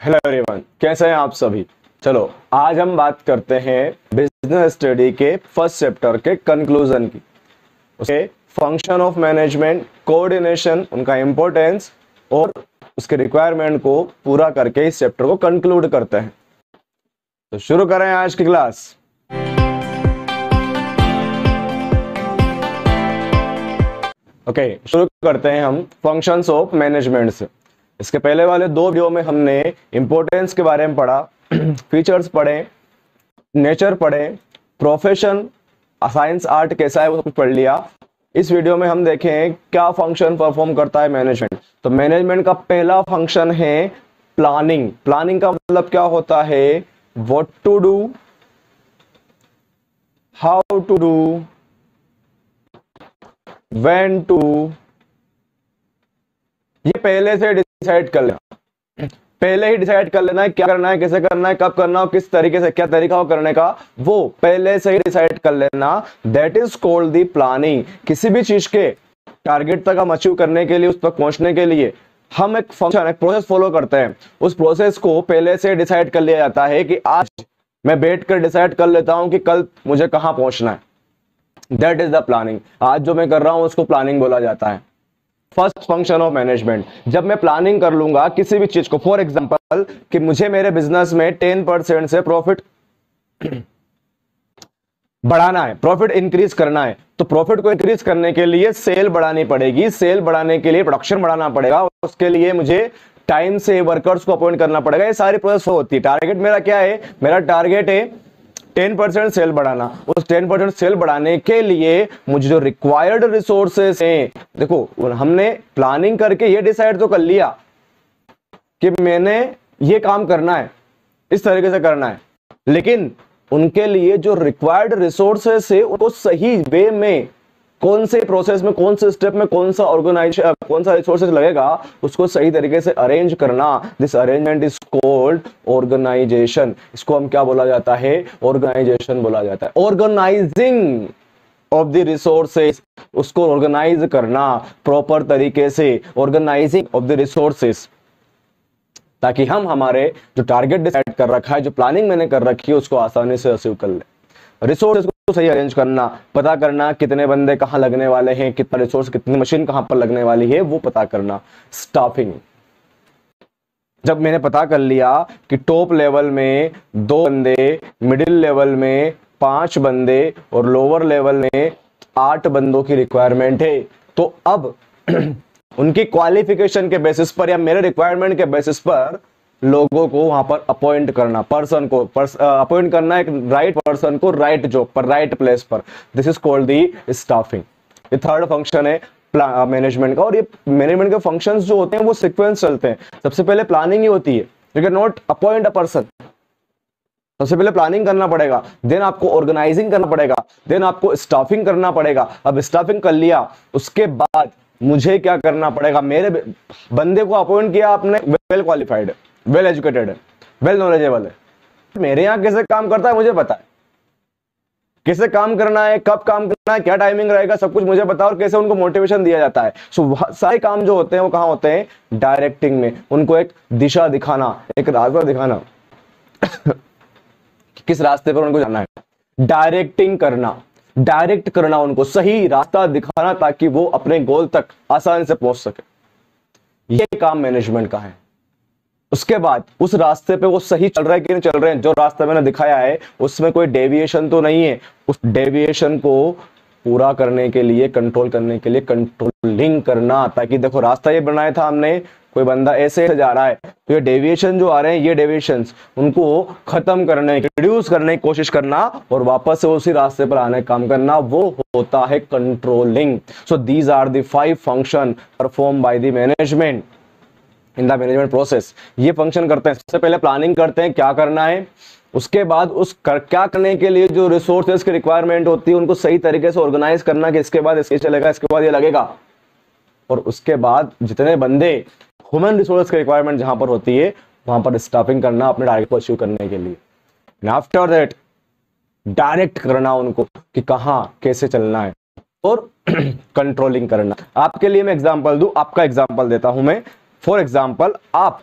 Hello everyone, कैसे हैं आप सभी। चलो आज हम बात करते हैं बिजनेस स्टडी के फर्स्ट चैप्टर के कंक्लूजन की। उसके फंक्शन ऑफ मैनेजमेंट, कोऑर्डिनेशन, उनका इंपॉर्टेंस और उसके रिक्वायरमेंट को पूरा करके इस चैप्टर को कंक्लूड करते हैं। तो शुरू करें आज की क्लास। ओके, शुरू करते हैं हम फंक्शंस ऑफ मैनेजमेंट से। इसके पहले वाले दो वीडियो में हमने इंपॉर्टेंस के बारे में पढ़ा, फीचर्स पढ़े, नेचर पढ़े, प्रोफेशन, साइंस आर्ट कैसा है वो सब कुछ पढ़ लिया। इस वीडियो में हम देखें क्या फंक्शन परफॉर्म करता है मैनेजमेंट। तो मैनेजमेंट का पहला फंक्शन है प्लानिंग। प्लानिंग का मतलब क्या होता है? What to do, how to do, when to, ये पहले से डिसाइड कर लेना। पहले ही डिसाइड कर लेना है क्या करना है, कैसे करना है, कब करना है, किस तरीके से, क्या तरीका हो करने का, वो पहले से ही डिसाइड कर लेना। That is called the planning. किसी भी चीज के टारगेट तक हम अचीव करने के लिए, उस तक पहुंचने के लिए हम एक फंक्शन, एक प्रोसेस फॉलो करते हैं। उस प्रोसेस को पहले से डिसाइड कर लिया जाता है कि आज मैं बैठकर डिसाइड कर लेता हूं कि कल मुझे कहां पहुंचना है। That is the planning. आज जो मैं कर रहा हूं उसको प्लानिंग बोला जाता है। फर्स्ट फंक्शन ऑफ मैनेजमेंट, जब मैं प्लानिंग कर लूंगा किसी भी चीज को, फॉर एग्जांपल कि मुझे मेरे बिजनेस में 10% से प्रॉफिट बढ़ाना है, प्रॉफिट इंक्रीज करना है, तो प्रॉफिट को इंक्रीज करने के लिए सेल बढ़ानी पड़ेगी। सेल बढ़ाने के लिए प्रोडक्शन बढ़ाना पड़ेगा, उसके लिए मुझे टाइम से वर्कर्स को अपॉइंट करना पड़ेगा। ये सारी प्रोसेस होती है। टारगेट मेरा क्या है? मेरा टारगेट है 10% सेल बढ़ाना। उस 10% सेल बढ़ाने के लिए मुझे जो रिक्वायर्ड रिसोर्सेस हैं, देखो हमने प्लानिंग करके ये डिसाइड तो कर लिया कि मैंने ये काम करना है, इस तरीके से करना है, लेकिन उनके लिए जो रिक्वायर्ड रिसोर्सेस है उनको सही वे में, कौन से प्रोसेस में, कौन से स्टेप में, कौन सा ऑर्गेनाइजेशन, कौन सा रिसोर्सेज लगेगा, उसको सही तरीके से अरेंज करना। This arrangement is called organisation. इसको हम क्या बोला जाता है? ऑर्गेनाइजेशन बोला जाता है। ऑर्गेनाइजिंग ऑफ द रिसोर्सेज, उसको ऑर्गेनाइज करना प्रॉपर तरीके से, ऑर्गेनाइजिंग ऑफ द रिसोर्सेज, ताकि हम हमारे जो टारगेट डिसाइड कर रखा है, जो प्लानिंग मैंने कर रखी है, उसको आसानी से अचीव कर ले। रिसोर्सेज को सही अरेंज करना, पता करना कितने बंदे कहां लगने वाले हैं, कितना रिसोर्स, कितनी मशीन कहां पर लगने वाली है, वो पता करना। स्टाफिंग, जब मैंने पता कर लिया कि टॉप लेवल में 2 बंदे, मिडिल लेवल में 5 बंदे और लोअर लेवल में 8 बंदों की रिक्वायरमेंट है, तो अब उनकी क्वालिफिकेशन के बेसिस पर या मेरे रिक्वायरमेंट के बेसिस पर लोगों को वहां पर अपॉइंट करना, पर्सन को अपॉइंट करना, एक राइट पर्सन को राइट जॉब पर, राइट प्लेस पर। This is called the staffing. ये थर्ड फंक्शन है मैनेजमेंट का। और ये मैनेजमेंट के फंक्शंस जो होते हैं वो सीक्वेंस चलते हैं। सबसे पहले प्लानिंग ही होती है, you can not appoint a person. सबसे पहले प्लानिंग करना पड़ेगा, देन आपको ऑर्गेनाइजिंग करना पड़ेगा, देन आपको स्टाफिंग करना पड़ेगा। अब स्टाफिंग कर लिया, उसके बाद मुझे क्या करना पड़ेगा? मेरे बंदे को अपॉइंट किया आपने, वेल क्वालिफाइड है, वेल एजुकेटेड है, वेल नॉलेजेबल है, मेरे यहां कैसे काम करता है मुझे पता है, कैसे काम करना है, कब काम करना है, क्या टाइमिंग रहेगा, सब कुछ मुझे पता है, और कैसे उनको मोटिवेशन दिया जाता है। सो सारे काम जो होते हैं वो कहां होते हैं? डायरेक्टिंग में। उनको एक दिशा दिखाना, एक रास्ता दिखाना किस रास्ते पर उनको जाना है। डायरेक्टिंग करना, डायरेक्ट करना, उनको सही रास्ता दिखाना ताकि वो अपने गोल तक आसानी से पहुंच सके। ये काम मैनेजमेंट का है। उसके बाद उस रास्ते पे वो सही चल रहा है कि नहीं चल रहे हैं, जो रास्ता मैंने दिखाया है उसमें कोई डेविएशन तो नहीं है, उस डेविएशन को पूरा करने के लिए, कंट्रोल करने के लिए कंट्रोलिंग करना। ताकि देखो रास्ता ये बनाया था हमने, कोई बंदा ऐसे जा रहा है, तो ये डेविएशन जो आ रहे हैं, ये डेविएशंस उनको खत्म करने, रिड्यूस करने की कोशिश करना और वापस से उसी रास्ते पर आने का काम करना, वो होता है controlling. So these are the 5 function perform by the management in the management process. ये फंक्शन करते हैं। सबसे पहले प्लानिंग करते हैं क्या करना है, उसके बाद क्या करने के लिए जो रिसोर्सेज की रिक्वायरमेंट होती है उनको सही तरीके से ऑर्गेनाइज करना कि इसके बाद इसके चलेगा, इसके बाद ये लगेगा, और उसके बाद जितने बंदे, ह्यूमन रिसोर्स की रिक्वायरमेंट जहां पर होती है वहां पर स्टाफिंग करना अपने टारगेट को अचीव करने के लिए। आफ्टर दैट डायरेक्ट करना उनको कि कहां कैसे चलना है, और कंट्रोलिंग करना। आपके लिए मैं एग्जांपल दूं, आपका एग्जांपल देता हूं मैं। फॉर एग्जाम्पल, आप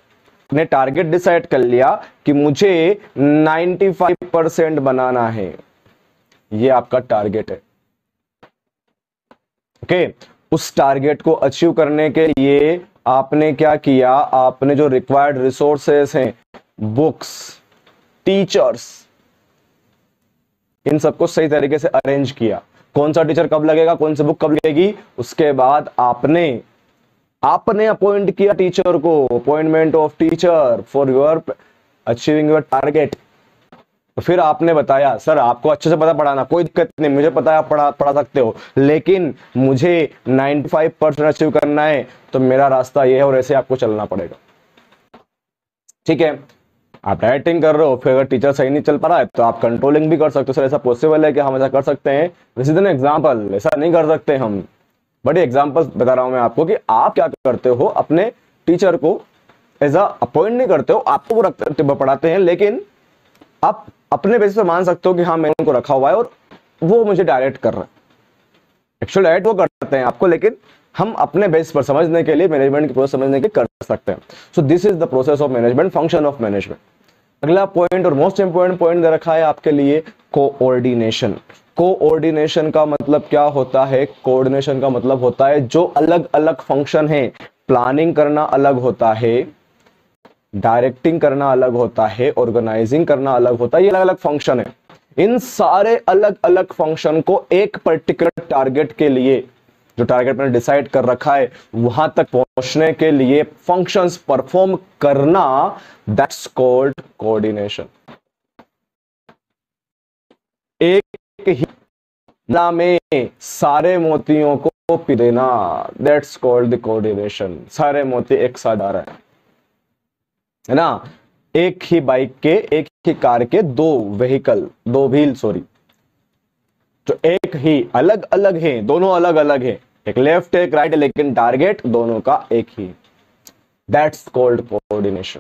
ने टारगेट डिसाइड कर लिया कि मुझे 95% बनाना है, ये आपका टारगेट है। ओके, उस टारगेट को अचीव करने के लिए आपने क्या किया, आपने जो रिक्वायर्ड रिसोर्सेस हैं, बुक्स, टीचर्स, इन सबको सही तरीके से अरेंज किया। कौन सा टीचर कब लगेगा, कौन सी बुक कब लगेगी, उसके बाद आपने अपॉइंट किया टीचर को, appointment of teacher for your achieving your target. फिर आपने बताया सर आपको अच्छे से पता पढ़ाना, कोई दिक्कत नहीं, मुझे पता है आप पढ़ा सकते हो, लेकिन मुझे 95% अचीव करना है, तो मेरा रास्ता ये है और ऐसे आपको चलना पड़ेगा। ठीक है, आप डायरेक्टिंग कर रहे हो, फिर अगर टीचर सही नहीं चल पा रहा है तो आप कंट्रोलिंग भी कर सकते हो। सर ऐसा पॉसिबल है कि हम ऐसा कर सकते हैं? दिस इज एन एग्जांपल, ऐसा नहीं कर सकते हम, बड़े एग्जांपल्स बता रहा हूं मैं आपको कि आप क्या करते हो, अपने टीचर को एज अ अपॉइंट नहीं करते हो, आपको वो पढ़ाते हैं, लेकिन आप अपने बेसिस पे मान सकते हो कि हाँ मैंने उनको रखा हुआ है और वो मुझे डायरेक्ट कर रहा है। एक्चुअल डायरेक्ट वो करते हैं आपको, लेकिन हम अपने बेस पर समझने के लिए, मैनेजमेंट की प्रोसेस समझने के कर सकते हैं। So this is the process of management, function of management. अगला पॉइंट और मोस्ट इंपोर्टेंट पॉइंट दे रखा है आपके लिए, कोऑर्डिनेशन। कोऑर्डिनेशन का मतलब क्या होता है? कोऑर्डिनेशन का मतलब होता है जो अलग अलग फंक्शन है, प्लानिंग करना अलग होता है, डायरेक्टिंग करना अलग होता है, ऑर्गेनाइजिंग करना अलग होता है, ये अलग अलग फंक्शन है। इन सारे अलग अलग फंक्शन को एक पर्टिकुलर टारगेट के लिए, जो टारगेट मैंने डिसाइड कर रखा है, वहां तक पहुंचने के लिए फंक्शंस परफॉर्म करना, दैट्स कॉल्ड कोऑर्डिनेशन। एक ही ना में सारे मोतियों को पी देना, दैट्स कॉल्ड द कोऑर्डिनेशन। सारे मोती एक साथ आ रहे है ना, एक ही बाइक के, एक ही कार के दो व्हील जो एक ही अलग अलग हैं, दोनों अलग अलग हैं, एक लेफ्ट एक राइट, लेकिन टारगेट दोनों का एक ही। That's called coordination.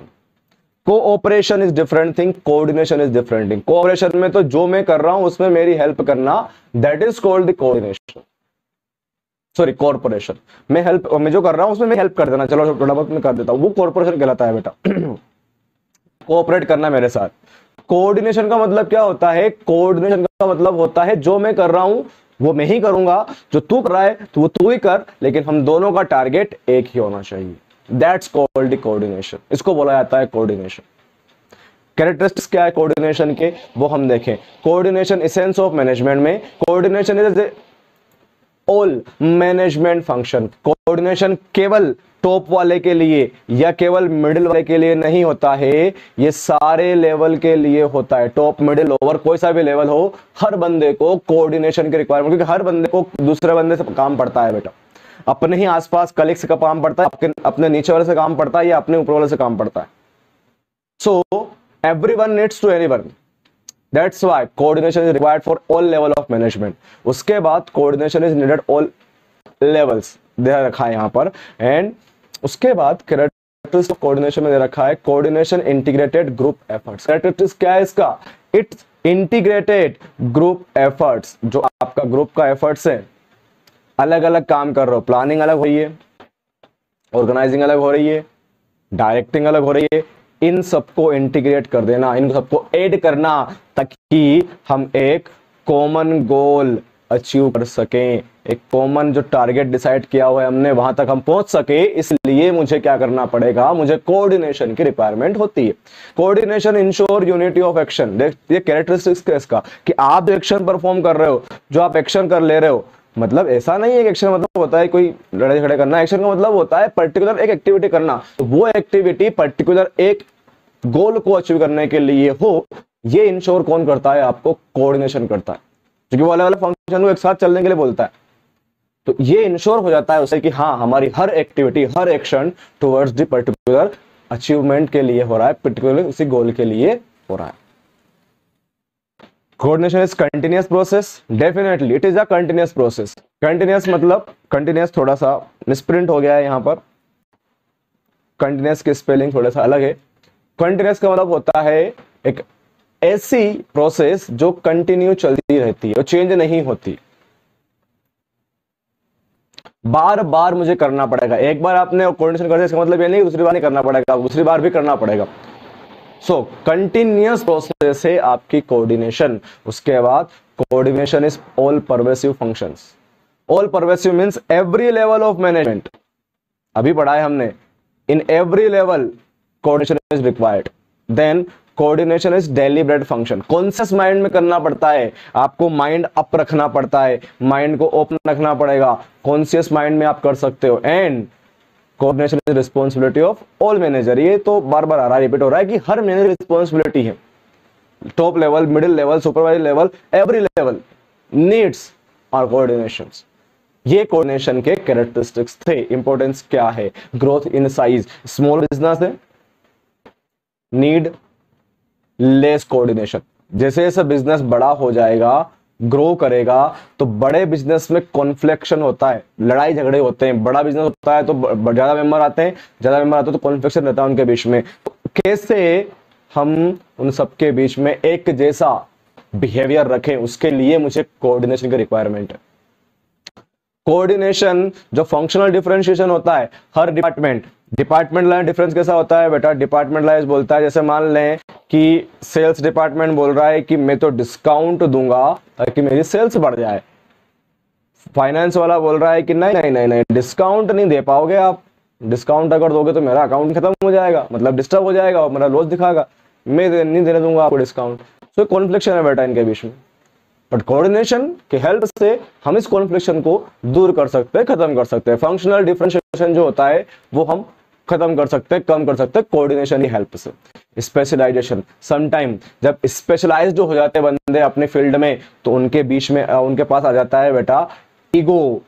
Cooperation is different thing, coordination is different thing. Cooperation में तो जो मैं कर रहा हूं उसमें मेरी हेल्प करना, that is called the coordination, sorry corporation. मैं जो कर रहा हूं उसमें मैं हेल्प कर देना, चलो थोड़ा बहुत मैं कर देता हूं, वो कॉर्पोरेशन कहलाता है बेटा। कोऑपरेट करना मेरे साथ। कोऑर्डिनेशन का मतलब क्या होता है? कोऑर्डिनेशन का मतलब होता है जो मैं कर रहा हूं वो मैं ही करूंगा, जो तू कर रहा है तो वो तू ही कर, लेकिन हम दोनों का टारगेट एक ही होना चाहिए। दैट्स कॉल्ड कोऑर्डिनेशन, इसको बोला जाता है कोऑर्डिनेशन। कैरेक्टरिस्टिक्स क्या है कोऑर्डिनेशन के, वो हम देखें। कोऑर्डिनेशन एसेंस ऑफ मैनेजमेंट में coordination is all management function. Coordination केवल टॉप वाले के लिए या केवल मिडिल वाले के लिए नहीं होता है, ये सारे लेवल के लिए होता है। टॉप मिडिल लोअर कोई सा भी लेवल हो, हर बंदे को कोऑर्डिनेशन की रिक्वायरमेंट, क्योंकि हर बंदे को दूसरे बंदे से काम पड़ता है बेटा। अपने ही आसपास कलीग्स का काम पड़ता है, अपने नीचे वाले से काम पड़ता है या अपने ऊपर वाले से काम पड़ता है। So everyone needs to anyone, that's why coordination is required for all level of management. उसके बाद coordination is needed all levels दे रखा है यहां पर। एंड उसके बाद कैरेक्टरिस्टिक्स ऑफ कोऑर्डिनेशन में दे रखा है coordination integrated group efforts. Characteristics क्या है इसका? इट्स इंटीग्रेटेड ग्रुप एफर्ट्स, जो आपका ग्रुप का एफर्ट्स है, अलग अलग काम कर रहे हो, प्लानिंग अलग हो रही है, ऑर्गेनाइजिंग अलग हो रही है, डायरेक्टिंग अलग हो रही है, इन सबको इंटीग्रेट कर देना, इन सबको ऐड करना, ताकि हम एक कॉमन गोल अचीव कर सकें, एक कॉमन जो टारगेट डिसाइड किया हुआ है हमने वहां तक हम पहुंच सके। इसलिए मुझे क्या करना पड़ेगा? मुझे कोऑर्डिनेशन की रिक्वायरमेंट होती है। Coordination ensure unity of action. ये कैरेक्टरिस्टिक्स है इसका, कि आप जो एक्शन परफॉर्म कर रहे हो, जो आप एक्शन कर ले रहे हो, मतलब ऐसा नहीं है कि एक्शन मतलब होता है कोई लड़ाई झगड़े करना। एक्शन का मतलब होता है पर्टिकुलर एक एक्टिविटी करना, तो वो एक्टिविटी पर्टिकुलर एक गोल को अचीव करने के लिए हो, ये इंश्योर कौन करता है? आपको कोऑर्डिनेशन करता है, क्योंकि वो अलग अलग फंक्शन को एक साथ चलने के लिए बोलता है। तो ये इंश्योर हो जाता है उसे कि हाँ हमारी हर एक्टिविटी, हर action towards the particular achievement के लिए हो रहा है, पर्टिकुलर उसी गोल के लिए हो रहा है। Coordination is continuous process, definitely it is a continuous process. Continuous मतलब, कंटिन्यूअस थोड़ा सा मिसप्रिंट हो गया है यहां पर, कंटिन्यूअस की स्पेलिंग थोड़ा सा अलग है। कंटिन्यूअस का मतलब होता है एक ऐसी प्रोसेस जो कंटिन्यू चलती रहती है और चेंज नहीं होती। बार बार मुझे करना पड़ेगा। एक बार आपने कोऑर्डिनेशन कर दिया इसका मतलब ये नहीं दूसरी बार नहीं करना पड़ेगा, दूसरी बार भी करना पड़ेगा। सो कंटिन्यूअस प्रोसेस है आपकी कोऑर्डिनेशन। उसके बाद coordination is all pervasive functions. All pervasive means every level of management, अभी पढ़ा है हमने, in every level coordination is required. Then coordination is deliberate function, conscious mind में करना पड़ता है, आपको माइंड अप रखना पड़ता है, माइंड को ओपन रखना पड़ेगा, कॉन्शियस माइंड में आप कर सकते हो। And coordination is responsibility of all manager, ये तो बार बार आ रहा है, रिपीट हो रहा है कि हर मैनेजर रिस्पॉन्सिबिलिटी है, top level, middle level, supervisor level, every level needs are coordination. ये कोऑर्डिनेशन के कैरेक्टरिस्टिक्स थे। इंपॉर्टेंस क्या है? Growth in size, small business है, नीड लेस कोऑर्डिनेशन। जैसे जैसे बिजनेस बड़ा हो जाएगा, ग्रो करेगा, तो बड़े बिजनेस में कॉन्फ्लिक्शन होता है, लड़ाई झगड़े होते हैं। बड़ा बिजनेस होता है तो ज्यादा मेंबर आते हैं, ज्यादा मेंबर आते हैं तो कॉन्फ्लिक्शन रहता है उनके बीच में। कैसे हम उन सबके बीच में एक जैसा बिहेवियर रखें, उसके लिए मुझे कोऑर्डिनेशन की रिक्वायरमेंट है। कोऑर्डिनेशन जो फंक्शनल डिफरेंशिएशन होता है, हर डिपार्टमेंट लाइन डिफरेंस कैसा होता है बेटा? डिपार्टमेंट लाइन बोलता है, जैसे मान लें कि सेल्स डिपार्टमेंट बोल रहा है कि मैं तो डिस्काउंट दूंगा ताकि मेरी सेल्स बढ़ जाए। फाइनेंस वाला बोल रहा है कि नहीं नहीं नहीं नहीं, डिस्काउंट नहीं दे पाओगे आप, डिस्काउंट अगर दोगे तो मेरा अकाउंट खत्म हो जाएगा, मतलब डिस्टर्ब हो जाएगा और मेरा लॉस दिखाएगा, मैं नहीं देने दूंगा आपको डिस्काउंट। तो कॉन्फ्लिक्शन है बेटा इनके बीच में। बट कोऑर्डिनेशन की हेल्प से हम इस कॉन्फ्लिक्शन को दूर कर सकते हैं, खत्म कर सकते हैं। फंक्शनल डिफरेंशिएशन जो होता है वो हम खत्म कर सकते हैं, कम कर सकते हैं कोऑर्डिनेशन की हेल्प से। स्पेशलाइजेशन, समटाइम जब स्पेशलाइज्ड हो जाते हैं बंदे अपने फील्ड में, तो उनके बीच में उनके पास आ जाता है बेटा ईगो,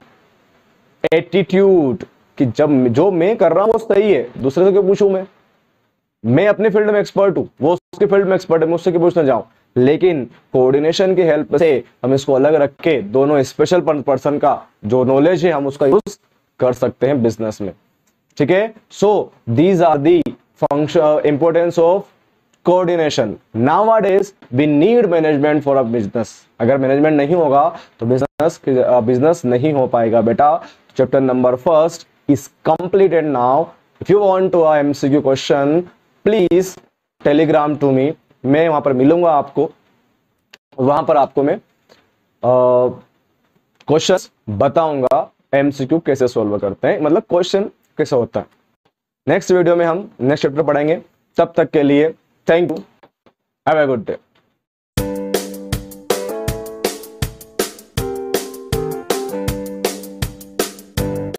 एटीट्यूड, कि जब जो मैं कर रहा हूं वो सही है, दूसरे से क्यों पूछूं? मैं अपने फील्ड में एक्सपर्ट हूं, वो उसके फील्ड में एक्सपर्ट है, मुझसे क्यों पूछने जाऊं? लेकिन कोऑर्डिनेशन की हेल्प से हम इसको अलग रख के दोनों स्पेशल पर्सन का जो नॉलेज है हम उसका यूज कर सकते हैं बिजनेस में। ठीक है, so these are the function importance of coordination. Nowadays we need management for a business. अगर मैनेजमेंट नहीं होगा तो बिजनेस नहीं हो पाएगा बेटा। Chapter number 1 is completed now. If you want to MCQ question, please Telegram to me, मैं वहां पर मिलूंगा आपको, वहां पर आपको मैं क्वेश्चंस बताऊंगा, MCQ कैसे सोल्व करते हैं, मतलब क्वेश्चन कैसे होता है। नेक्स्ट वीडियो में हम नेक्स्ट चैप्टर पढ़ेंगे। तब तक के लिए thank you, have a good day.